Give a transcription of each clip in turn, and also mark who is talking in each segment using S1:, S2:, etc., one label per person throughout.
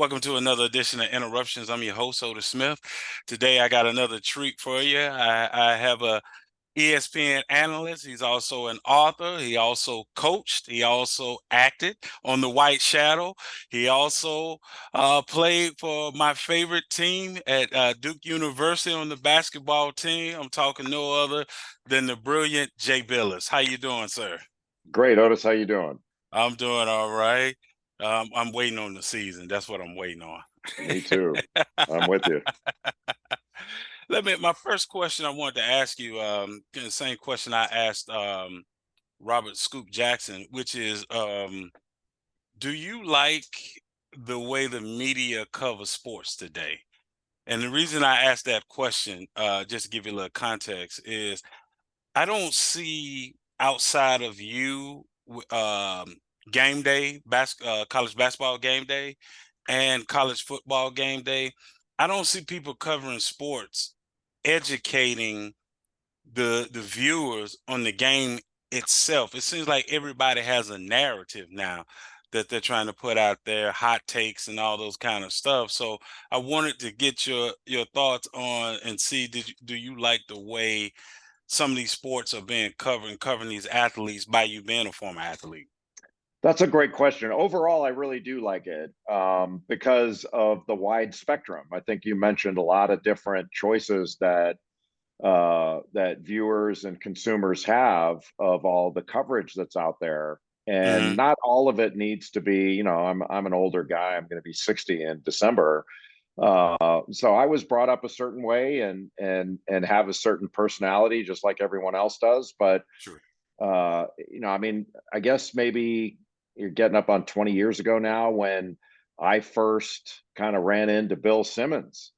S1: Welcome to another edition of Interruptions. I'm your host, Otis Smith. Today, I got another treat for you. I have a ESPN analyst. He's also an author. He also coached. He also acted on The White Shadow. He also played for my favorite team at Duke University on the basketball team. I'm talking no other than the brilliant Jay Bilas. How you doing, sir?
S2: Great, Otis. How you doing?
S1: I'm doing all right. I'm waiting on the season. That's what I'm waiting on.
S2: Me too. I'm with you.
S1: My first question I wanted to ask you, the same question I asked Robert Scoop Jackson, which is, do you like the way the media covers sports today? And the reason I asked that question, just to give you a little context, is I don't see outside of you game day, college basketball game day, and college football game day. I don't see people covering sports, educating the viewers on the game itself. It seems like everybody has a narrative now that they're trying to put out there, hot takes and all those kind of stuff. So I wanted to get your thoughts on and see do you like the way some of these sports are being covered and covering these athletes by you being a former athlete?
S2: That's a great question. Overall, I really do like it because of the wide spectrum. I think you mentioned a lot of different choices that viewers and consumers have of all the coverage that's out there, and
S1: Hmm.
S2: not all of it needs to be. I'm an older guy. I'm going to be 60 in December. So I was brought up a certain way and have a certain personality, just like everyone else does. But
S1: Sure.
S2: I mean, I guess maybe you're getting up on 20 years ago now when I first kind of ran into Bill Simmons,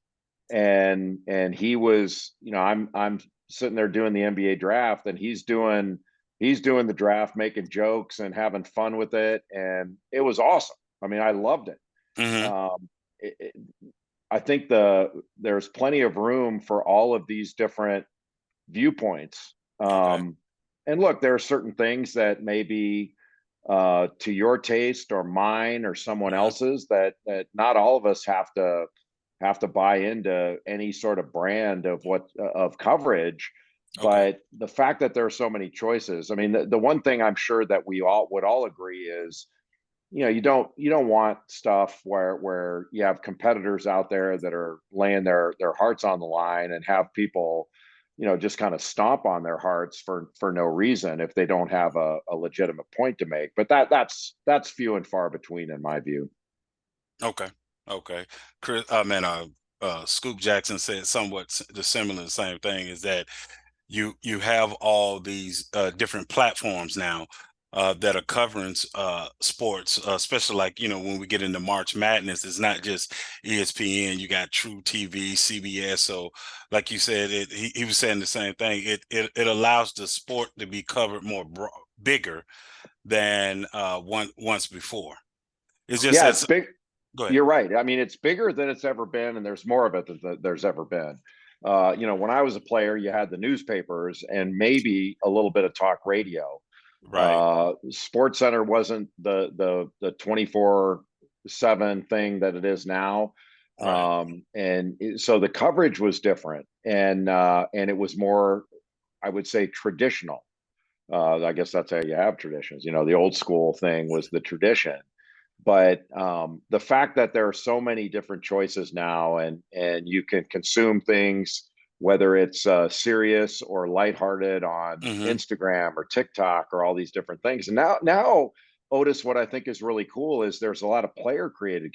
S2: and he was, I'm sitting there doing the NBA draft, and he's doing the draft, making jokes and having fun with it, and it was awesome. I mean, I loved it.
S1: Hmm.
S2: Um, it, it I think there's plenty of room for all of these different viewpoints.
S1: Okay.
S2: And look, there are certain things that maybe to your taste or mine or someone
S1: Uh-huh.
S2: else's that not all of us have to buy into any sort of brand of coverage.
S1: Okay.
S2: But the fact that there are so many choices, I mean, the one thing I'm sure that we all would all agree is, you don't want stuff where you have competitors out there that are laying their hearts on the line and have people, just kind of stomp on their hearts for no reason if they don't have a legitimate point to make. But that's few and far between in my view.
S1: Okay. Okay. Chris, I mean, Scoop Jackson said somewhat the similar, same thing is that you have all these different platforms now that are covering sports, especially like when we get into March Madness. It's not just ESPN. You got True TV, CBS. So, like you said, he was saying the same thing. It allows the sport to be covered more bigger than once before. It's just
S2: Yeah,
S1: as
S2: it's big.
S1: go ahead.
S2: You're right. I mean, it's bigger than it's ever been, and there's more of it than there's ever been. When I was a player, you had the newspapers and maybe a little bit of talk radio.
S1: Right.
S2: Sports Center wasn't the 24/7 thing that it is now.
S1: Right.
S2: So the coverage was different, and it was more, I would say, traditional. I guess that's how you have traditions. The old school thing was the tradition. But the fact that there are so many different choices now, and you can consume things, whether it's serious or lighthearted, on
S1: Hmm.
S2: Instagram or TikTok or all these different things. And now, Otis, what I think is really cool is there's a lot of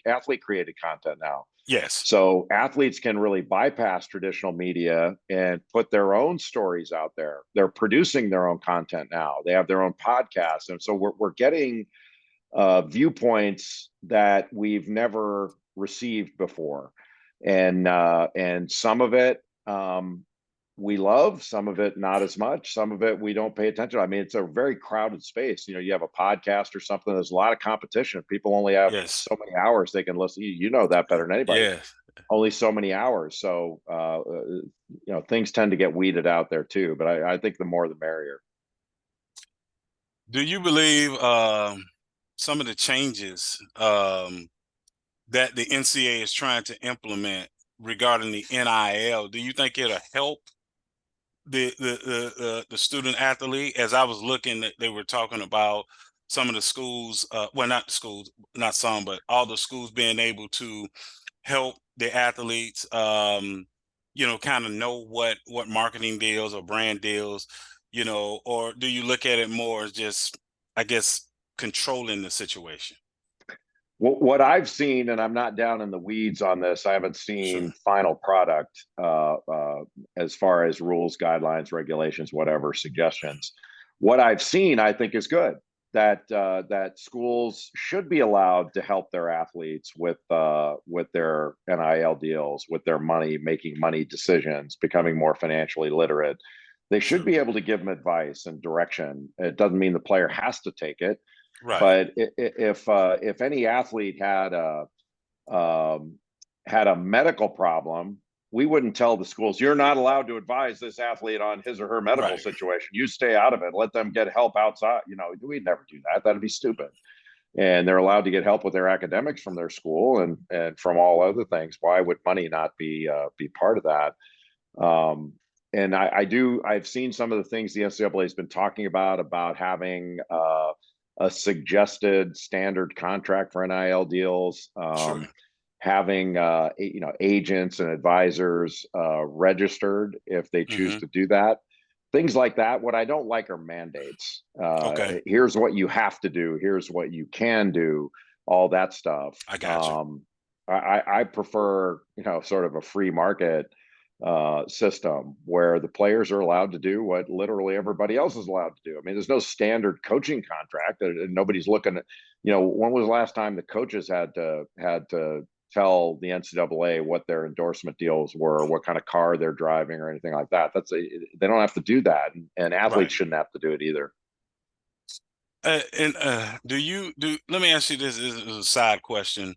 S2: athlete created content now.
S1: Yes.
S2: So athletes can really bypass traditional media and put their own stories out there. They're producing their own content now. They have their own podcasts, and so we're getting viewpoints that we've never received before, and some of it we love, some of it not as much, some of it we don't pay attention. I mean, it's a very crowded space. You have a podcast or something. There's a lot of competition. People only have
S1: Yes.
S2: so many hours they can listen. You know that better than anybody.
S1: Yes.
S2: Only so many hours. So things tend to get weeded out there too. But I think the more the merrier.
S1: Do you believe some of the changes that the NCAA is trying to implement regarding the NIL, do you think it'll help the student athlete? As I was looking, they were talking about some of the schools, well, not the schools, not some, but all the schools being able to help the athletes, kind of know what marketing deals or brand deals, or do you look at it more as just, I guess, controlling the situation?
S2: What I've seen, and I'm not down in the weeds on this, I haven't
S1: Sure,
S2: seen final product as far as rules, guidelines, regulations, whatever suggestions. What I've seen, I think, is good. That schools should be allowed to help their athletes with their NIL deals, with their money, making money decisions, becoming more financially literate. They should
S1: sure,
S2: be able to give them advice and direction. It doesn't mean the player has to take it,
S1: right,
S2: but if any athlete had a medical problem, we wouldn't tell the schools, you're not allowed to advise this athlete on his or her medical
S1: right,
S2: situation. You stay out of it. Let them get help outside. We'd never do that. That'd be stupid. And they're allowed to get help with their academics from their school and from all other things. Why would money not be part of that? And I've seen some of the things the NCAA has been talking about having a suggested standard contract for NIL deals,
S1: sure,
S2: having agents and advisors registered if they choose
S1: mm-hmm.
S2: to do that. Things like that. What I don't like are mandates.
S1: Okay,
S2: Here's what you have to do. Here's what you can do. All that stuff.
S1: I got you.
S2: I prefer sort of a free market system where the players are allowed to do what literally everybody else is allowed to do. I mean, there's no standard coaching contract, and nobody's looking at, when was the last time the coaches had to tell the NCAA what their endorsement deals were, what kind of car they're driving, or anything like that. They don't have to do that, and athletes
S1: Right.
S2: shouldn't have to do it either.
S1: And let me ask you this is a side question.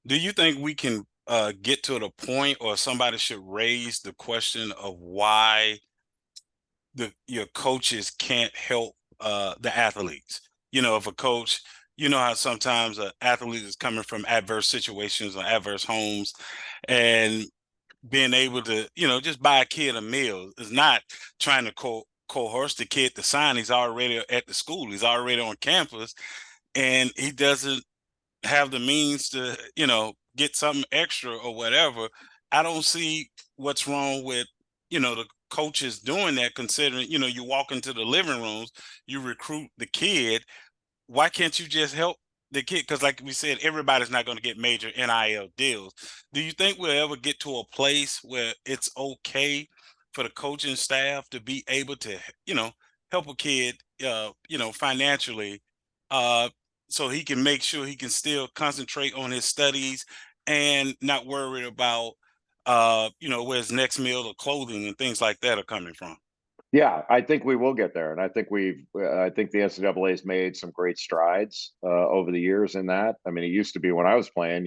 S1: Do you think we can get to the point, or somebody should raise the question of why your coaches can't help the athletes? If a coach, how sometimes an athlete is coming from adverse situations or adverse homes, and being able to, just buy a kid a meal is not trying to coerce the kid to sign. He's already at the school. He's already on campus, and he doesn't have the means to, get something extra or whatever. I don't see what's wrong with, the coaches doing that, considering, you walk into the living rooms, you recruit the kid. Why can't you just help the kid? Because, like we said, everybody's not going to get major NIL deals. Do you think we'll ever get to a place where it's okay for the coaching staff to be able to, help a kid, financially, uh, so he can make sure he can still concentrate on his studies and not worried about, where his next meal or clothing and things like that are coming from?
S2: Yeah, I think we will get there, and I think the NCAA has made some great strides over the years in that. I mean, it used to be when I was playing,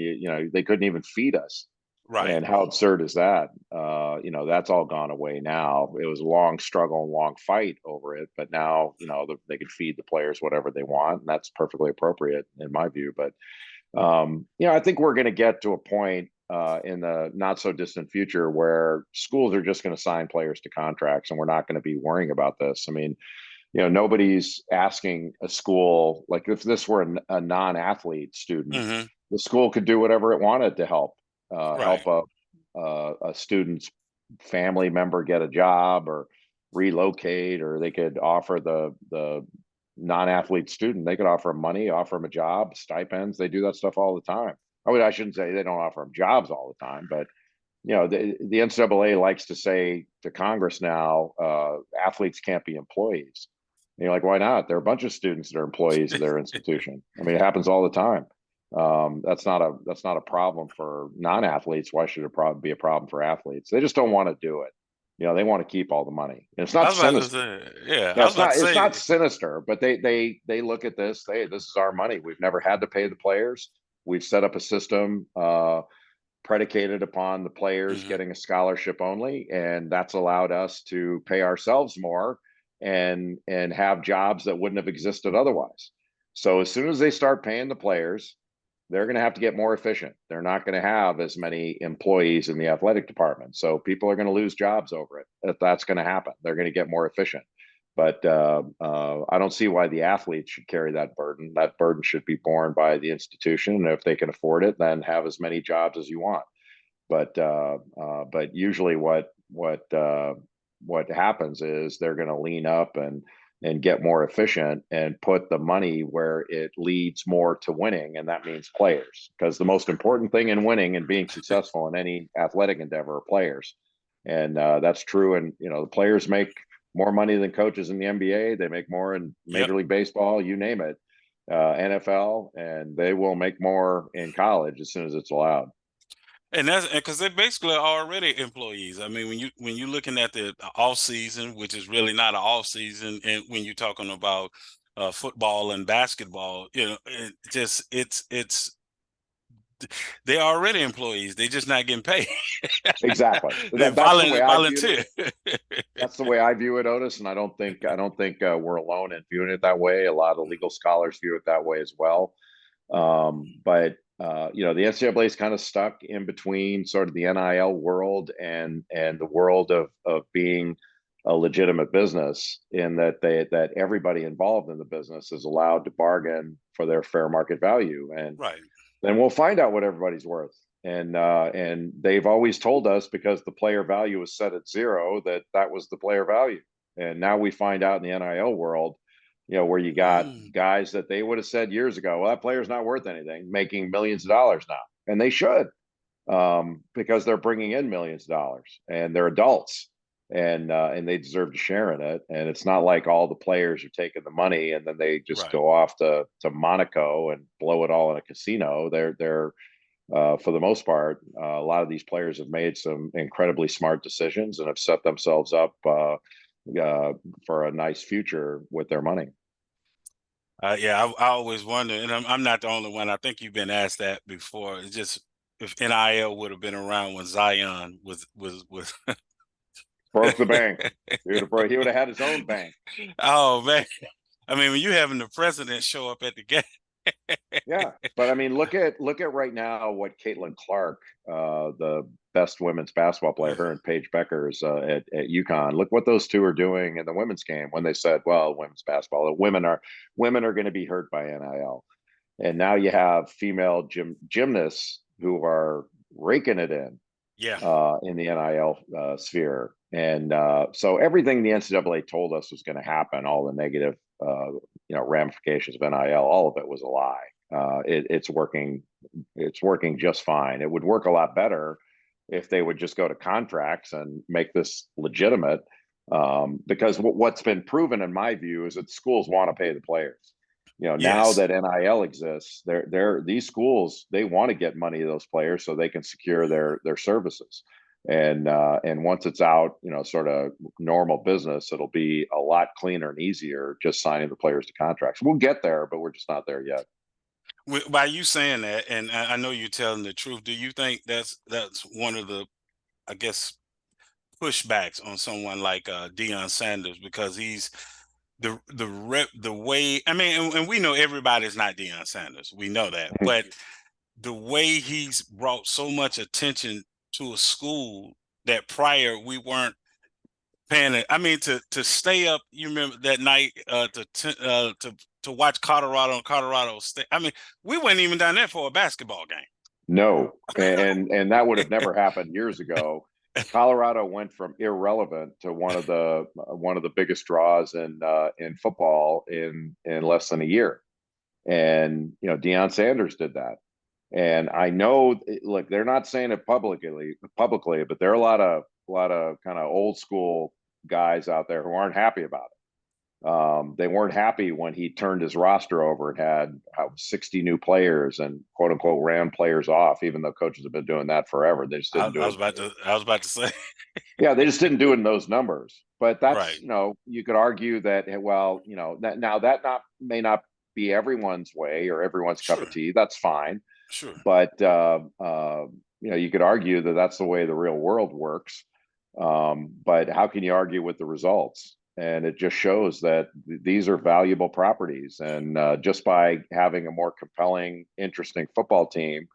S2: they couldn't even feed us,
S1: Right,
S2: and how absurd is that? That's all gone away now. It was a long struggle and long fight over it, but now they can feed the players whatever they want, and that's perfectly appropriate in my view. But I think we're going to get to a point in the not so distant future where schools are just going to sign players to contracts, and we're not going to be worrying about this. I mean, nobody's asking a school, like if this were a non-athlete student,
S1: hmm,
S2: the school could do whatever it wanted to help
S1: right,
S2: a student's family member get a job or relocate, or they could offer the non-athlete student, they could offer them money, offer them a job, stipends. They do that stuff all the time. I shouldn't say they don't offer them jobs all the time, but the NCAA likes to say to Congress now, athletes can't be employees. And you're like, why not? There are a bunch of students that are employees of their institution. I mean, it happens all the time. That's not a problem for non-athletes. Why should it be a problem for athletes? They just don't want to do it. They want to keep all the money. And it's
S1: I
S2: not
S1: was about to
S2: sinister.
S1: say, yeah,
S2: Yeah,
S1: I was about to
S2: it's not
S1: say,
S2: sinister, but they look at this. This is our money. We've never had to pay the players. We've set up a system predicated upon the players
S1: mhm.
S2: getting a scholarship only, and that's allowed us to pay ourselves more and have jobs that wouldn't have existed otherwise. So as soon as they start paying the players they're going to have to get more efficient. They're not going to have as many employees in the athletic department. So people are going to lose jobs over it. If that's going to happen, they're going to get more efficient. But I don't see why the athletes should carry that burden. That burden should be borne by the institution. And if they can afford it, then have as many jobs as you want. But usually what happens is they're going to lean up and get more efficient and put the money where it leads more to winning, and that means players. Because the most important thing in winning and being successful in any athletic endeavor are players, and that's true. And the players make more money than coaches in the NBA. They make more in
S1: Yep.
S2: Major League Baseball, you name it, NFL, and they will make more in college as soon as it's allowed.
S1: And that's because they're basically already employees. I mean, when you're looking at the off season, which is really not an off season, and when you're talking about football and basketball, it's they're already employees. They're just not getting paid.
S2: Exactly.
S1: They
S2: That's the way I view
S1: volunteer.
S2: it. That's the way I view it, Otis, and I don't think we're alone in viewing it that way. A lot of legal scholars view it that way as well. But the NCAA is kind of stuck in between sort of the NIL world and the world of being a legitimate business, in that everybody involved in the business is allowed to bargain for their fair market value, and
S1: Right.
S2: then we'll find out what everybody's worth. And they've always told us, because the player value was set at zero, that was the player value. And now we find out in the NIL world, where you got guys that they would have said years ago, well, that player's not worth anything, making millions of dollars now, and they should, because they're bringing in millions of dollars and they're adults, and they deserve to share in it. And it's not like all the players are taking the money and then they just
S1: Right.
S2: go off to Monaco and blow it all in a casino. They're for the most part, a lot of these players have made some incredibly smart decisions and have set themselves up for a nice future with their money.
S1: Yeah, I always wonder, and I'm not the only one. I think you've been asked that before. It's just if NIL would have been around when Zion was.
S2: Broke the bank. He would have had his own bank.
S1: Oh man, I mean, when you having the president show up at the game.
S2: Yeah, but I mean, look at right now what Caitlin Clark, the best women's basketball player, her and Paige Beckers at UConn. Look what those two are doing in the women's game, when they said, "Well, women's basketball, women are going to be hurt by NIL," and now you have female gymnasts who are raking it
S1: Yeah.
S2: in the NIL sphere. And so everything the NCAA told us was going to happen, all the negative ramifications of NIL, all of it was a lie. It's working. It's working just fine. It would work a lot better if they would just go to contracts and make this legitimate. Because what's been proven, in my view, is that schools want to pay the players. Now
S1: Yes.
S2: that NIL exists, these schools, they want to get money to those players so they can secure their services. And once it's out, sort of normal business, it'll be a lot cleaner and easier just signing the players to contracts. We'll get there, but we're just not there yet.
S1: By you saying that, and I know you're telling the truth, do you think that's one of the, I guess, pushbacks on someone like Dion Sanders, because he's the way, I mean, and we know everybody's not Dion Sanders, we know that, but the way he's brought so much attention to a school that prior we weren't paying it. I mean, to stay up, you remember that night to watch Colorado and Colorado State. I mean, we weren't even down there for a basketball game.
S2: No, and that would have never happened years ago. Colorado went from irrelevant to one of the biggest draws in football in less than a year. And Deion Sanders did that. And I know, look, they're not saying it publicly, but there are a lot of kind of old school guys out there who aren't happy about it. They weren't happy when he turned his roster over and had 60 new players and quote unquote ran players off, even though coaches have been doing that forever. They just didn't do it.
S1: I was about to say.
S2: Yeah, they just didn't do it in those numbers. But
S1: Right.
S2: that's, you could argue that, well, that may not be everyone's way or everyone's cup of
S1: Sure.
S2: tea. That's fine.
S1: Sure.
S2: But you could argue that that's the way the real world works. But how can you argue with the results? and it just shows that these are valuable properties. And just by having a more compelling, interesting football team,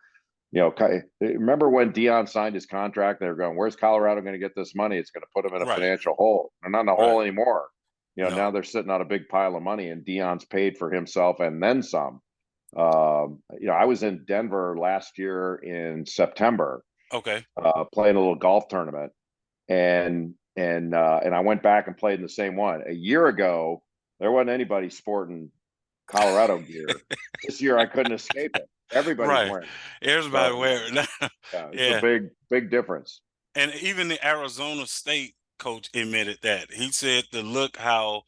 S2: remember when Dion signed his contract? They were going, "Where's Colorado going to get this money? It's going to put them in a
S1: Right.
S2: financial hole." They're not in a
S1: Right.
S2: hole anymore.
S1: No.
S2: Now they're sitting on a big pile of money, and Dion's paid for himself and then some. I was in Denver last year in September,
S1: Okay.
S2: playing a little golf tournament, and I went back and played in the same one. A year ago, there wasn't anybody sporting Colorado gear. This year, I couldn't escape it. Everybody's
S1: Right.
S2: wearing it.
S1: Everybody
S2: So
S1: wear it now.
S2: yeah, it's a
S1: Yeah.
S2: big difference.
S1: And even the Arizona State coach admitted that. He said the look how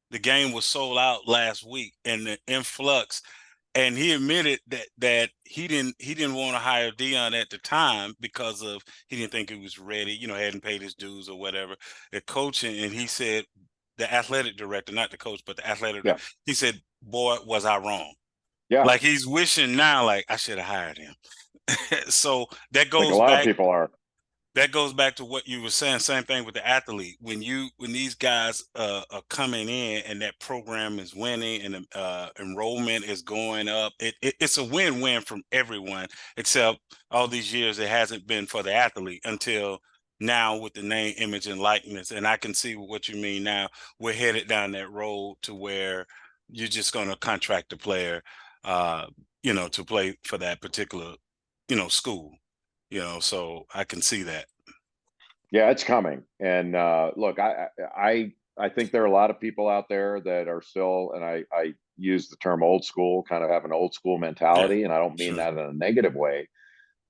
S1: the game was sold out last week and the influx, and he admitted that he didn't want to hire Dion at the time because of he didn't think he was ready, hadn't paid his dues or whatever. The coaching, and he said the athletic director, not the coach, but the athletic
S2: Yeah,
S1: director, he said, "Boy, was I wrong."
S2: yeah.
S1: Like he's wishing now, like I should have hired him. So that
S2: Like a
S1: goes
S2: lot of
S1: back
S2: people are.
S1: that goes back to what you were saying. Same thing with the athlete. When these guys are coming in and that program is winning and enrollment is going up, it's a win-win from everyone. Except all these years it hasn't been for the athlete until now with the name, image, and likeness. And I can see what you mean now. We're headed down that road to where you're just going to contract a player, uh, to play for that particular, school. So I can see that.
S2: Yeah, it's coming. And look, I think there are a lot of people out there that are still, and I use the term old school, kind of have an old school
S1: Yeah,
S2: mentality, and I don't mean
S1: sure.
S2: that in a negative way,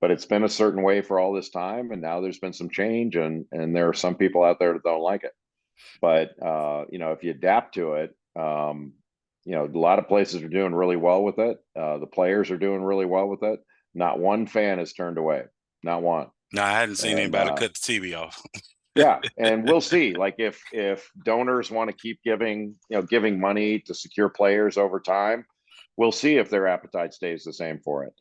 S2: but it's been a certain way for all this time, and now there's been some change, and there are some people out there that don't like it. But if you adapt to it, a lot of places are doing really well with it. The players are doing really well with it. Not one fan is turned away, not one.
S1: No, I hadn't seen
S2: And
S1: anybody cut the TV off.
S2: yeah, and we'll see. Like if donors want to keep giving money to secure players over time, we'll see if their appetite stays the same for it.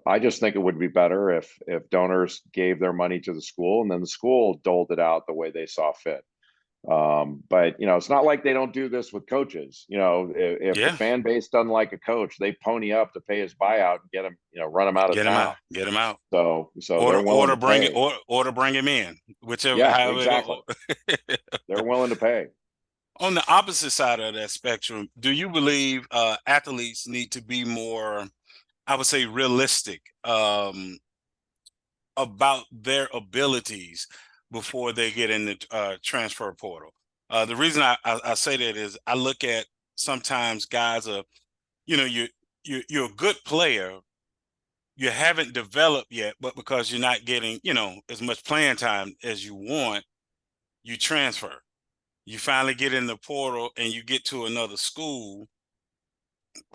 S2: I just think it would be better if donors gave their money to the school and then the school doled it out the way they saw fit. But it's not like they don't do this with coaches. If the
S1: Yeah,
S2: fan base doesn't like a coach, they pony up to pay his buyout and get him, run him out of
S1: get him
S2: town.
S1: out, get him out.
S2: So
S1: Order,
S2: they're willing
S1: order,
S2: to
S1: bring it,
S2: pay.
S1: or bring him in, whichever,
S2: Yeah,
S1: however it
S2: exactly.
S1: go.
S2: They're willing to pay.
S1: On the opposite side of that spectrum, do you believe athletes need to be more, I would say, realistic about their abilities before they get in the transfer portal? The reason I say that is I look at sometimes guys are, you're a good player, you haven't developed yet, but because you're not getting, as much playing time as you want, you transfer. You finally get in the portal and you get to another school,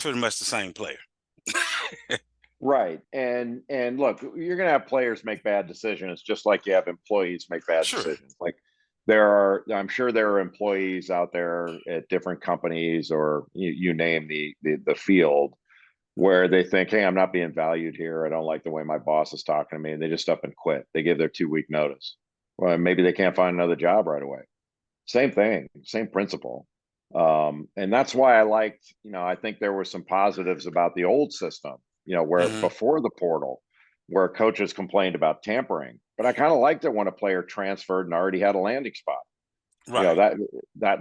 S1: pretty much the same player.
S2: Right. And look, you're going to have players make bad decisions just like you have employees make bad
S1: Sure.
S2: decisions. Like I'm sure there are employees out there at different companies or you name the field where they think, "Hey, I'm not being valued here. I don't like the way my boss is talking to me." And they just up and quit. They give their 2 week notice. Well, maybe they can't find another job right away. Same thing, same principle. And that's why I liked, I think there were some positives about the old system, where
S1: Hmm.
S2: before the portal, where coaches complained about tampering. But I kind of liked it when a player transferred and already had a landing spot. You know,
S1: Right.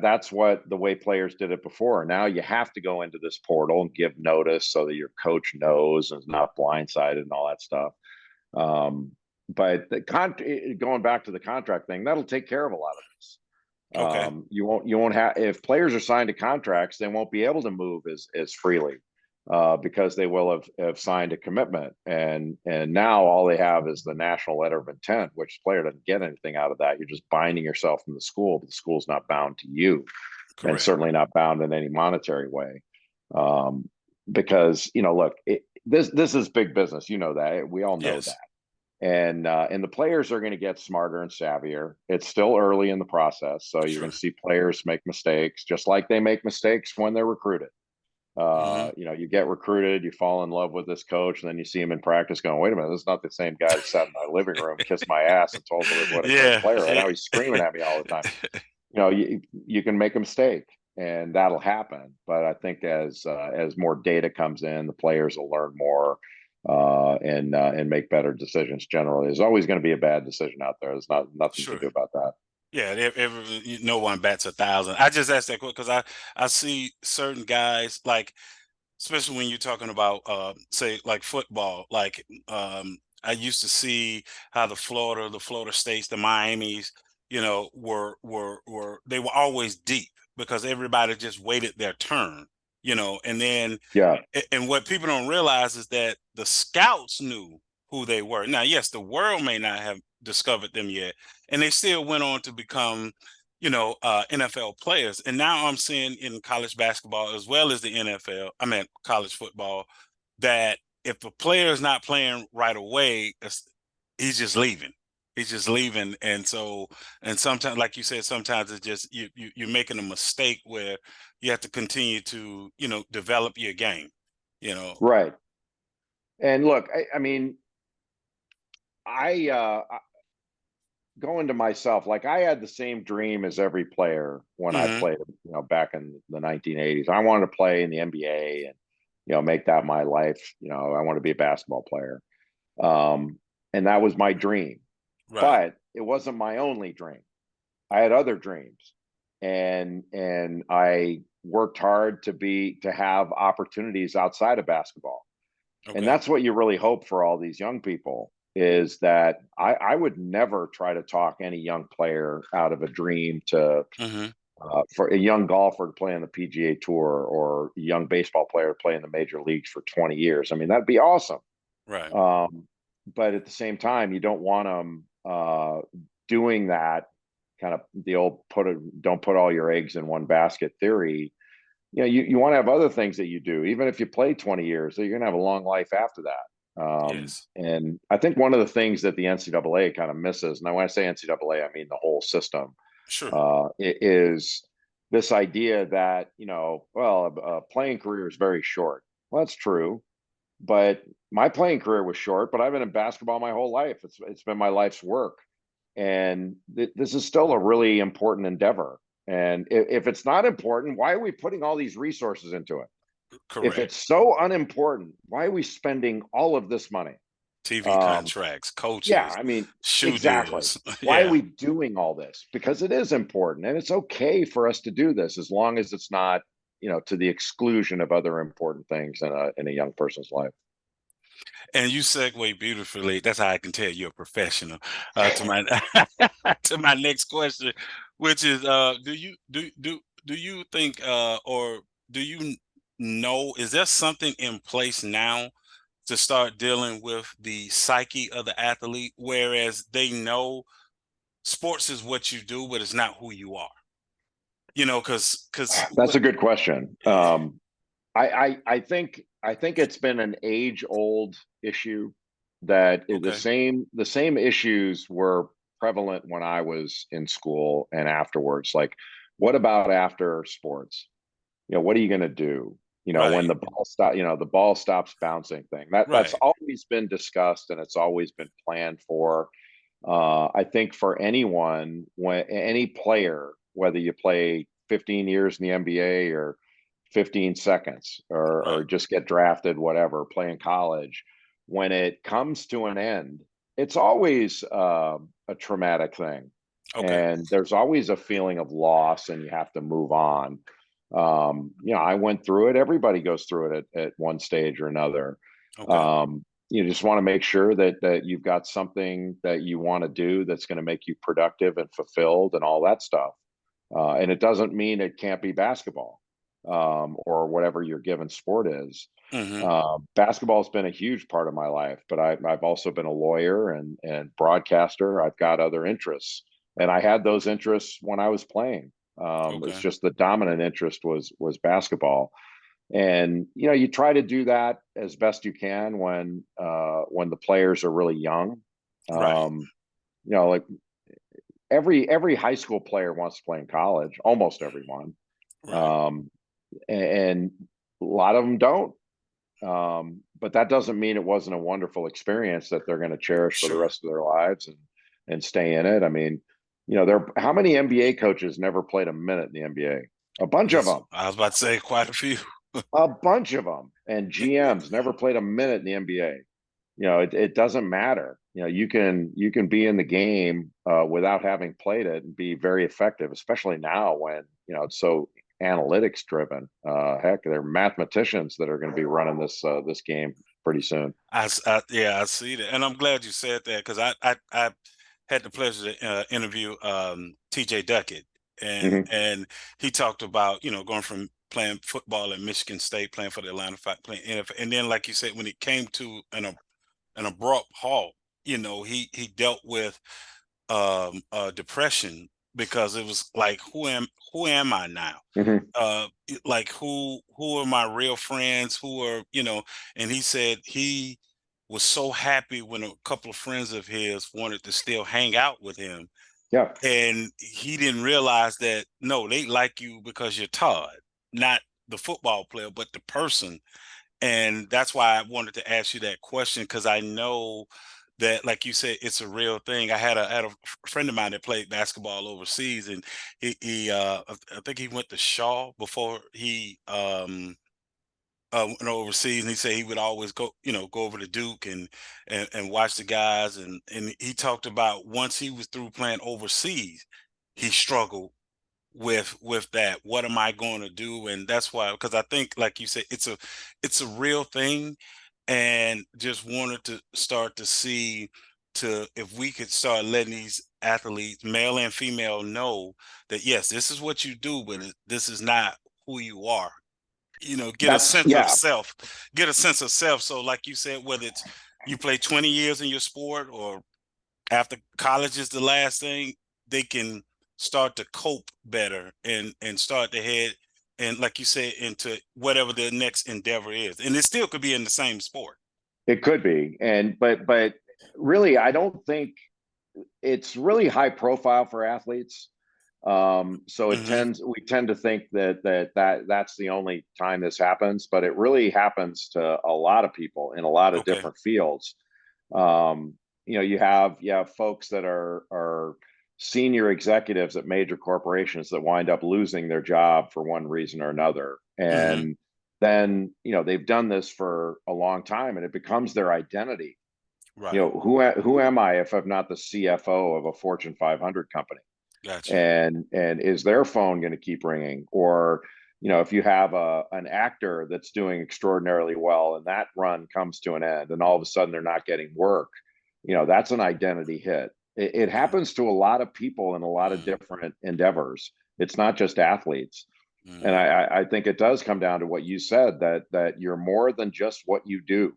S2: that's what the way players did it before. Now you have to go into this portal and give notice so that your coach knows and is not blindsided and all that stuff. Um, but going back to the contract thing, that'll take care of a lot of this.
S1: Okay.
S2: You won't have, if players are signed to contracts, they won't be able to move as freely because they will have signed a commitment, and now all they have is the national letter of intent, which the player doesn't get anything out of that. You're just binding yourself from the school, but the school's not bound to you, and
S1: Correct.
S2: certainly not bound in any monetary way. Because look, this is big business. You know that, we all know
S1: Yes.
S2: that, and the players are going to get smarter and savvier. It's still early in the process, so you're going
S1: Sure.
S2: to see players make mistakes, just like they make mistakes when they're recruited.
S1: Hmm.
S2: You get recruited, you fall in love with this coach, and then you see him in practice going, "Wait a minute, this is not the same guy that sat in my living room, kissed my ass, and told me what a great
S1: Yeah.
S2: player. Right now, he's screaming at me all the time." you can make a mistake, and that'll happen. But I think as more data comes in, the players will learn more and make better decisions. Generally, there's always going to be a bad decision out there. There's nothing you can
S1: Sure.
S2: do about that.
S1: Yeah, no one bats 1,000. I just asked that because I see certain guys like, especially when you're talking about say like football, like I used to see how the Florida States, the Miamis, were they were always deep because everybody just waited their turn, and then
S2: Yeah,
S1: and what people don't realize is that the scouts knew who they were. Now, yes, the world may not have discovered them yet, and they still went on to become, NFL players. And now I'm seeing in college basketball as well as the NFL, I mean college football, that if a player is not playing right away, he's just leaving. He's just leaving, and so and sometimes, like you said, sometimes it's just you're making a mistake where you have to continue to develop your game. You know.
S2: right. And look, I mean, going to myself, like I had the same dream as every player when I
S1: Hmm.
S2: played, back in the 1980s. I wanted to play in the NBA and, make that my life. I want to be a basketball player. Um, and that was my dream,
S1: Right.
S2: but it wasn't my only dream. I had other dreams, and I worked hard to have opportunities outside of basketball. And
S1: Okay.
S2: that's what you really hope for all these young people, is that I would never try to talk any young player out of a dream to
S1: Hmm.
S2: for a young golfer to play on the PGA Tour, or a young baseball player to play in the major leagues for 20 years. I mean, that'd be awesome.
S1: Right.
S2: Um, but at the same time, you don't want them doing that, kind of the old don't put all your eggs in one basket theory. You want to have other things that you do, even if you play 20 years, so you're going to have a long life after that.
S1: Yes.
S2: And I think one of the things that the NCAA kind of misses, and when I say NCAA, I mean the whole system,
S1: Sure.
S2: is this idea that, well, a playing career is very short. Well, that's true, but my playing career was short, but I've been in basketball my whole life. It's been my life's work, and this is still a really important endeavor. And if it's not important, why are we putting all these resources into it? If
S1: Correct.
S2: it's so unimportant, why are we spending all of this money?
S1: TV
S2: Um,
S1: contracts,
S2: yeah,
S1: coaches,
S2: I mean,
S1: shoe
S2: exactly.
S1: deals.
S2: Why are
S1: Yeah.
S2: we doing all this? Because it is important, and it's okay for us to do this, as long as it's not, to the exclusion of other important things in a young person's life.
S1: And you segue beautifully. That's how I can tell you're a professional. To my to my next question, which is, do you think, or do you know, is there something in place now to start dealing with the psyche of the athlete, whereas they know sports is what you do, but it's not who you are. Because
S2: That's
S1: what?
S2: a good question. I think it's been an age old issue, that
S1: Okay.
S2: the same issues were prevalent when I was in school and afterwards. Like, what about after sports? What are you going to do? When
S1: Right.
S2: the ball stops bouncing thing. That's
S1: Right.
S2: always been discussed, and it's always been planned for. I think for anyone, when any player, whether you play 15 years in the NBA or 15 seconds, or
S1: Right.
S2: just get drafted, whatever, play in college, when it comes to an end, it's always a traumatic thing.
S1: Okay.
S2: And there's always a feeling of loss, and you have to move on. I went through it. Everybody goes through it at one stage or another.
S1: Okay.
S2: You just want to make sure that you've got something that you want to do that's going to make you productive and fulfilled and all that stuff. And it doesn't mean it can't be basketball, or whatever your given sport is.
S1: Hmm.
S2: Basketball has been a huge part of my life, but I've also been a lawyer and broadcaster. I've got other interests, and I had those interests when I was playing. It's
S1: Okay.
S2: just the dominant interest was basketball, and you try to do that as best you can when the players are really young.
S1: Right.
S2: Like every high school player wants to play in college, almost everyone,
S1: Right.
S2: um, and a lot of them don't. But that doesn't mean it wasn't a wonderful experience that they're going to cherish for the
S1: Sure.
S2: rest of their lives and stay in it. I mean, There, how many NBA coaches never played a minute in the NBA? A bunch of
S1: Yes,
S2: them,
S1: I was about to say quite a few.
S2: a bunch of them, and GMs never played a minute in the NBA. It doesn't matter. You can be in the game without having played it and be very effective, especially now when it's so analytics driven. Heck, there are mathematicians that are going to be running this game pretty soon.
S1: Yeah, I see that, and I'm glad you said that because I had the pleasure to interview T.J. Duckett, and
S2: Hmm.
S1: and he talked about going from playing football at Michigan State, playing for the Atlanta Falcons, playing NFL, and then like you said, when it came to an abrupt halt, he dealt with depression because it was like who am I now?
S2: Hmm.
S1: Like who are my real friends? Who are And he said he was so happy when a couple of friends of his wanted to still hang out with him,
S2: Yeah,
S1: and he didn't realize that no, they like you because you're Todd, not the football player, but the person. And that's why I wanted to ask you that question, because I know that, like you said, it's a real thing. I had a friend of mine that played basketball overseas, and I think he went to Shaw before he went overseas, and he said he would always go over to Duke and watch the guys, and he talked about once he was through playing overseas, he struggled with that. What am I going to do? And that's why, because I think, like you said, it's a real thing, and just wanted to start to see to if we could start letting these athletes, male and female, know that yes, this is what you do, but this is not who you are. Get a
S2: that's
S1: sense of
S2: yeah.
S1: self. Get a sense of self. So, like you said, whether it's you play 20 years in your sport or after college is the last thing, they can start to cope better and start to head, and like you said, into whatever the next endeavor is, and it still could be in the same sport.
S2: It could be, and but really, I don't think it's really high profile for athletes. So
S1: Hmm.
S2: we tend to think that's the only time this happens, but it really happens to a lot of people in a lot of
S1: Okay.
S2: different fields. Um, you have folks that are senior executives at major corporations that wind up losing their job for one reason or another,
S1: Hmm.
S2: and then they've done this for a long time, and it becomes their identity.
S1: Right.
S2: Who am I if I'm not the CFO of a Fortune 500 company?
S1: Got you.
S2: And is their phone going to keep ringing? Or if you have an actor that's doing extraordinarily well and that run comes to an end and all of a sudden they're not getting work, that's an identity hit. It
S1: Yeah.
S2: happens to a lot of people in a lot of
S1: Hmm.
S2: different endeavors. It's not just athletes. And
S1: Hmm.
S2: I think it does come down to what you said, that you're more than just what you do.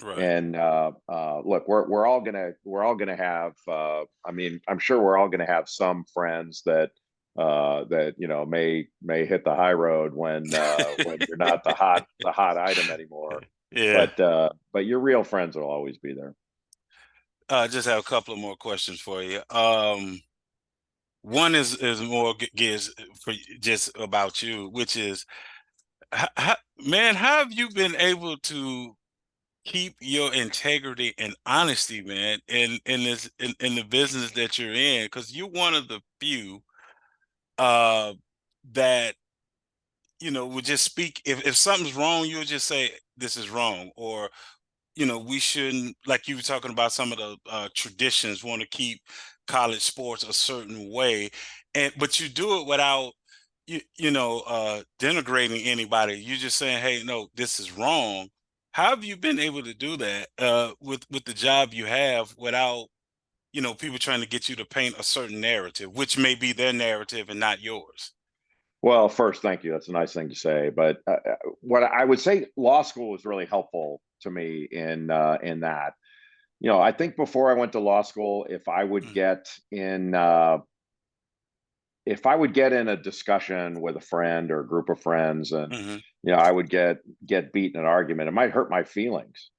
S1: Right.
S2: And look, we're all gonna have. I mean, I'm sure we're all gonna have some friends that may hit the high road when you're not the hot item anymore.
S1: Yeah.
S2: But your real friends will always be there.
S1: Just have a couple of more questions for you. One is more gears for just about you, which is, man, how have you been able to keep your integrity and honesty, man, in the business that you're in? Because you're one of the few uh that would just speak. If something's wrong, you'll just say this is wrong, or we shouldn't, like you were talking about some of the traditions, want to keep college sports a certain way, but you do it without denigrating anybody. You're just saying, hey, no, this is wrong. How have you been able to do that with the job you have without people trying to get you to paint a certain narrative, which may be their narrative and not yours?
S2: Well, first, thank you. That's a nice thing to say. But what I would say, law school was really helpful to me in that. I think before I went to law school, if I would get in a discussion with a friend or a group of friends, and
S1: Mm-hmm.
S2: I would get beat in an argument, it might hurt my feelings,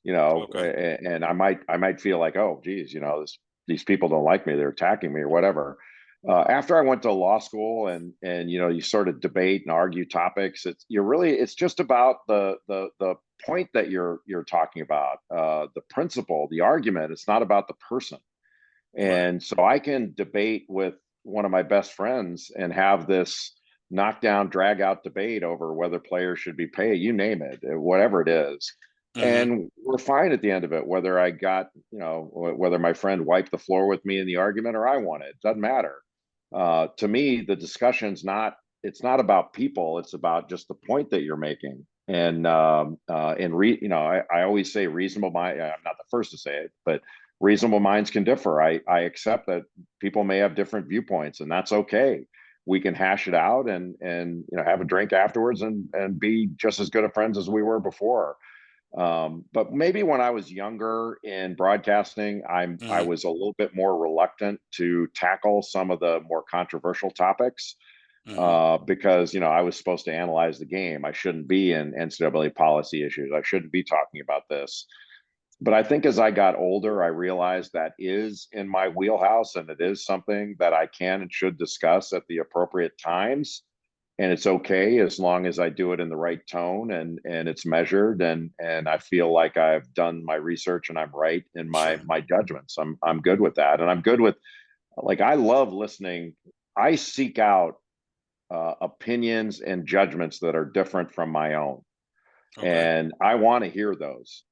S1: Okay.
S2: and I might feel like, oh, geez, these people don't like me, they're attacking me or whatever. After I went to law school, and you sort of debate and argue topics, it's just about the point that you're talking about, the principle, the argument. It's not about the person.
S1: Right.
S2: And so I can debate with one of my best friends and have this knockdown, drag out debate over whether players should be paid, you name it, whatever it is.
S1: Mm-hmm.
S2: And we're fine at the end of it, whether I got, whether my friend wiped the floor with me in the argument or I won it, doesn't matter. To me, the discussion's not, it's not about people, it's about just the point that you're making. I always say reasonable mind. I'm not the first to say it, but reasonable minds can differ. I accept that people may have different viewpoints, and that's okay. We can hash it out and have a drink afterwards and be just as good of friends as we were before. But maybe when I was younger in broadcasting, I
S1: Mm-hmm.
S2: was a little bit more reluctant to tackle some of the more controversial topics
S1: Mm-hmm.
S2: because I was supposed to analyze the game. I shouldn't be in NCAA policy issues. I shouldn't be talking about this. But I think as I got older, I realized that is in my wheelhouse and it is something that I can and should discuss at the appropriate times. And it's okay as long as I do it in the right tone and it's measured and I feel like I've done my research and I'm right in my
S1: Sure.
S2: my judgments. I'm good with that. And I'm good with, like, I love listening. I seek out opinions and judgments that are different from my own.
S1: Okay.
S2: And I want to hear those.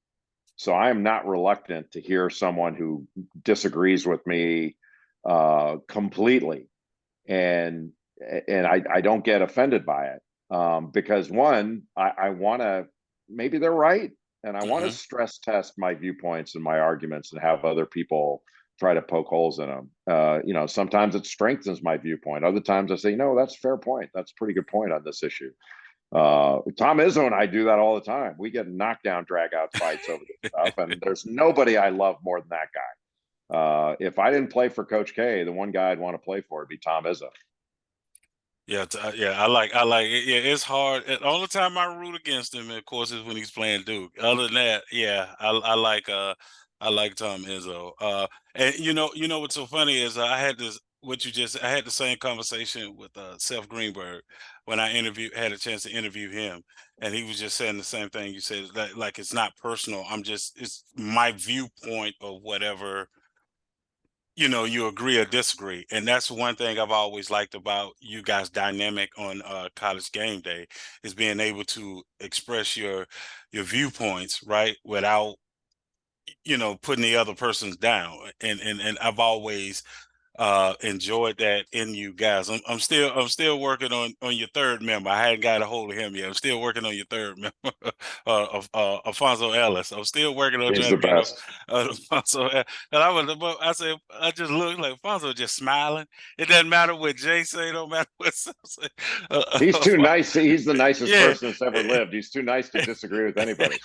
S2: So I am not reluctant to hear someone who disagrees with me completely, and I don't get offended by it because one, I want to, maybe they're right, and I want to
S1: Mm-hmm.
S2: stress test my viewpoints and my arguments and have other people try to poke holes in them. Sometimes it strengthens my viewpoint. Other times I say, no, that's a fair point. That's a pretty good point on this issue. Tom Izzo and I do that all the time. We get knockdown, drag out fights over this stuff, and there's nobody I love more than that guy. If I didn't play for Coach K, the one guy I'd want to play for would be Tom Izzo.
S1: Yeah, yeah, I like it. Yeah, it's hard. The only time I root against him, of course, is when he's playing Duke. Other than that, yeah, I like Tom Izzo. And you know what's so funny is I had this what you just I had the same conversation with Seth Greenberg when I had a chance to interview him, and he was just saying the same thing you said. Like it's not personal. It's my viewpoint of whatever you agree or disagree. And that's one thing I've always liked about you guys' dynamic on College Game Day is being able to express your viewpoints, right, without putting the other person's down. And I've always enjoyed that in you guys. I'm still working on your third member. I hadn't got a hold of him yet. I'm still working on your third member, of Alfonso Ellis. I'm still working on
S2: He's
S1: trying
S2: the
S1: to get
S2: best.
S1: Alfonso. And I said, I just look like Alfonso just smiling. It doesn't matter what Jay say. Don't matter what Sam say.
S2: He's too nice. He's the nicest
S1: Yeah.
S2: person that's ever lived. He's too nice to disagree with anybody.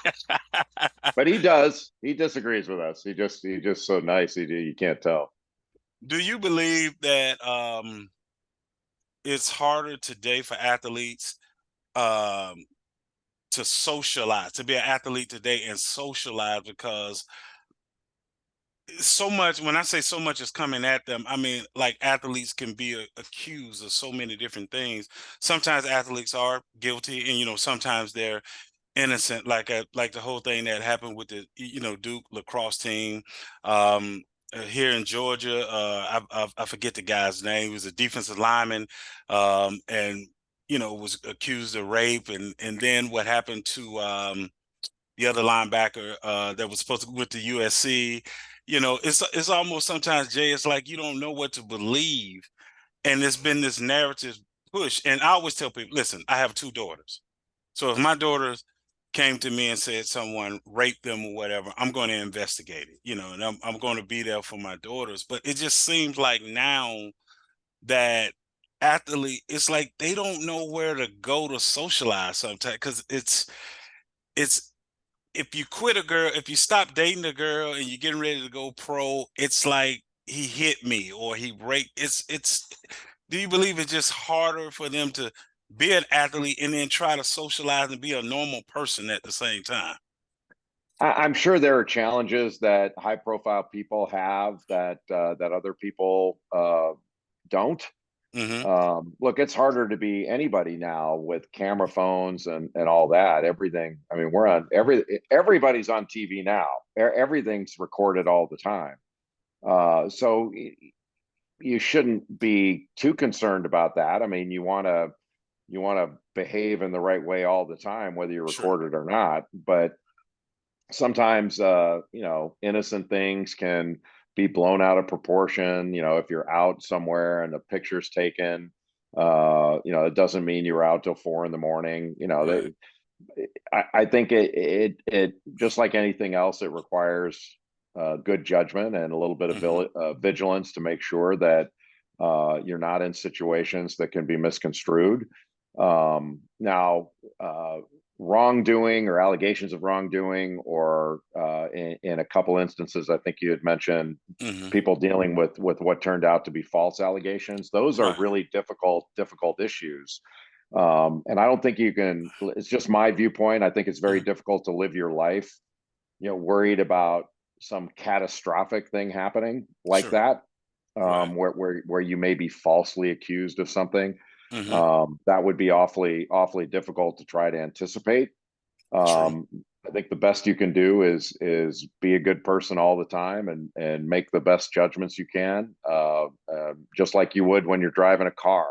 S2: But he does. He disagrees with us. He just so nice. You can't tell.
S1: Do you believe that it's harder today for athletes um to socialize, to be an athlete today and socialize because so much, when I say so much is coming at them, I mean like athletes can be accused of so many different things. Sometimes athletes are guilty and sometimes they're innocent, like the whole thing that happened with the Duke lacrosse team here in Georgia. I forget the guy's name. He was a defensive lineman, and was accused of rape, and then what happened to the other linebacker that was supposed to go with the USC. It's almost sometimes, Jay, it's like you don't know what to believe, and there's been this narrative push. And I always tell people, listen, I have two daughters. So if my daughters came to me and said someone raped them or whatever, I'm going to investigate it, and I'm going to be there for my daughters. But it just seems like now that it's like they don't know where to go to socialize sometimes because it's if you quit a girl, if you stop dating a girl and you're getting ready to go pro, it's like he hit me or he raped. It's. Do you believe it's just harder for them to be an athlete and then try to socialize and be a normal person at the same time?
S2: I'm sure there are challenges that high profile people have that other people don't.
S1: Hmm.
S2: Look, it's harder to be anybody now with camera phones and all that. Everything. I mean, everybody's on TV now. Everything's recorded all the time. So you shouldn't be too concerned about that. I mean, you want to behave in the right way all the time, whether you're
S1: Sure.
S2: recorded or not. But sometimes, innocent things can be blown out of proportion. If you're out somewhere and the picture's taken, it doesn't mean you were out till 4 in the morning.
S1: Right.
S2: I think it just like anything else, it requires good judgment and a little bit of
S1: Hmm.
S2: vigilance to make sure that you're not in situations that can be misconstrued. Now, wrongdoing or allegations of wrongdoing, or in a couple instances, I think you had mentioned
S1: Hmm.
S2: people dealing with what turned out to be false allegations. Those are
S1: Right.
S2: really difficult issues. And I don't think you can. It's just my viewpoint. I think it's very
S1: Hmm.
S2: difficult to live your life, worried about some catastrophic thing happening like
S1: Sure.
S2: that,
S1: Right.
S2: where you may be falsely accused of something.
S1: Hmm.
S2: That would be awfully difficult to try to anticipate.
S1: True.
S2: um, I think the best you can do is be a good person all the time, and make the best judgments you can, just like you would when you're driving a car.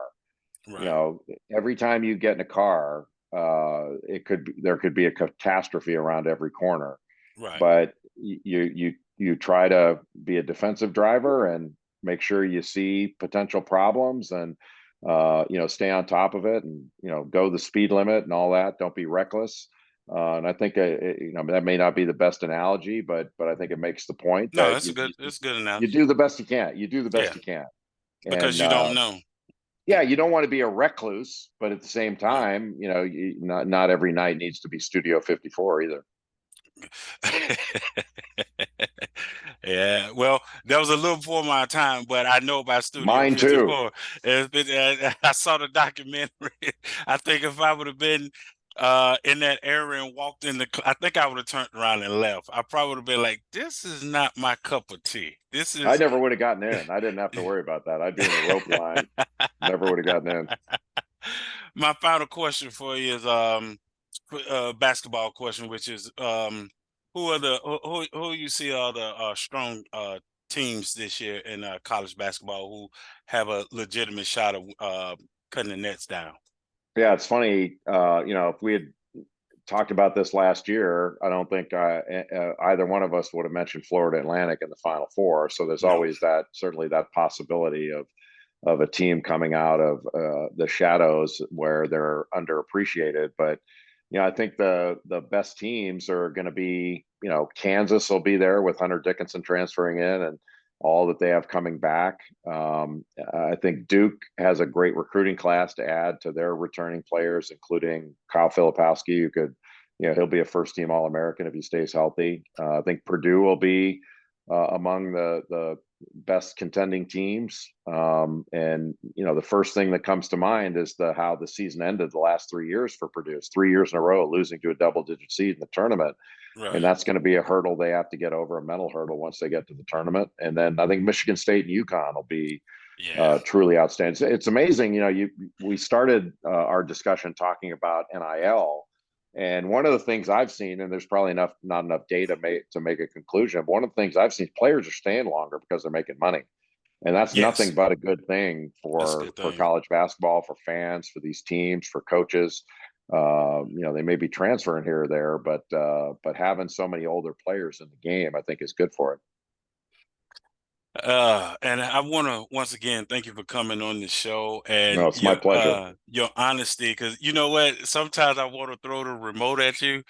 S2: you
S1: Right.
S2: know every time you get in a car, there could be a catastrophe around every corner.
S1: Right.
S2: But you try to be a defensive driver and make sure you see potential problems, and stay on top of it, and go the speed limit and all that. Don't be reckless. And I think, that may not be the best analogy, but I think it makes the point
S1: No,
S2: that
S1: that's a good. It's good
S2: you
S1: enough.
S2: do the best you can. You do the
S1: Yeah,
S2: best you can.
S1: because
S2: And
S1: you don't know.
S2: yeah, you don't want to be a recluse, but at the same
S1: Right.
S2: time, not every night needs to be Studio 54 either.
S1: Yeah, well, that was a little before my time, but I know about Studio
S2: Mine too.
S1: 54. I saw the documentary. I think if I would have been in that area and walked in I think I would have turned around and left. I probably would have been like, "This is not my cup of tea. This
S2: I
S1: is."
S2: never would have gotten in. I didn't have to worry about that. I'd be in the rope line. Never would have gotten in.
S1: My final question for you is basketball question, which is who you see are the strong teams this year in college basketball who have a legitimate shot of cutting the nets down?
S2: Yeah, it's funny. If we had talked about this last year, I don't think either one of us would have mentioned Florida Atlantic in the Final Four. So there's
S1: No.
S2: always certainly that possibility of a team coming out of the shadows where they're underappreciated. But I think the best teams are going to be, Kansas will be there with Hunter Dickinson transferring in and all that they have coming back. I think Duke has a great recruiting class to add to their returning players, including Kyle Filipowski, who could, he'll be a first team All American if he stays healthy. I think Purdue will be among the best contending teams. And the first thing that comes to mind is how the season ended the last 3 years for Purdue. It's 3 years in a row losing to a double-digit seed in the tournament, and
S1: Right.
S2: that's going to be a hurdle they have to get over, a mental hurdle, once they get to the tournament. And then I think Michigan State and UConn will be
S1: Yeah.
S2: truly outstanding. It's amazing. We started our discussion talking about NIL, and one of the things I've seen, and there's probably not enough data to make a conclusion, but one of the things I've seen, players are staying longer because they're making money, and that's
S1: Yes.
S2: nothing but a good thing
S1: That's a
S2: for
S1: good thing.
S2: college basketball, for fans, for these teams, for coaches. They may be transferring here or there, but having so many older players in the game, I think, is good for it.
S1: And I want to once again thank you for coming on the show
S2: No,
S1: and
S2: it's my pleasure.
S1: your honesty, because you know what, sometimes I want to throw the remote at you.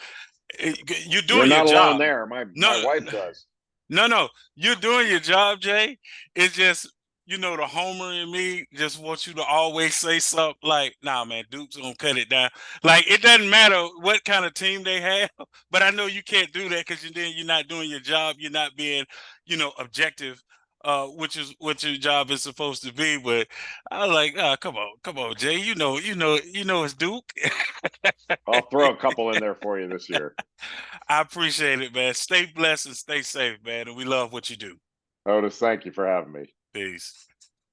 S1: You're
S2: You're
S1: doing your
S2: not alone
S1: job.
S2: there. My
S1: No,
S2: wife does.
S1: no, you're doing your job, Jay. It's just, the homer in me just wants you to always say something like, nah, man, Duke's gonna cut it down. Like, it doesn't matter what kind of team they have, but I know you can't do that because then you're not doing your job. You're not being, objective, which is what your job is supposed to be. But I was like, come on, Jay. It's Duke.
S2: I'll throw a couple in there for you this year.
S1: I appreciate it, man. Stay blessed and stay safe, man. And we love what you do.
S2: Otis, thank you for having me.
S1: Peace.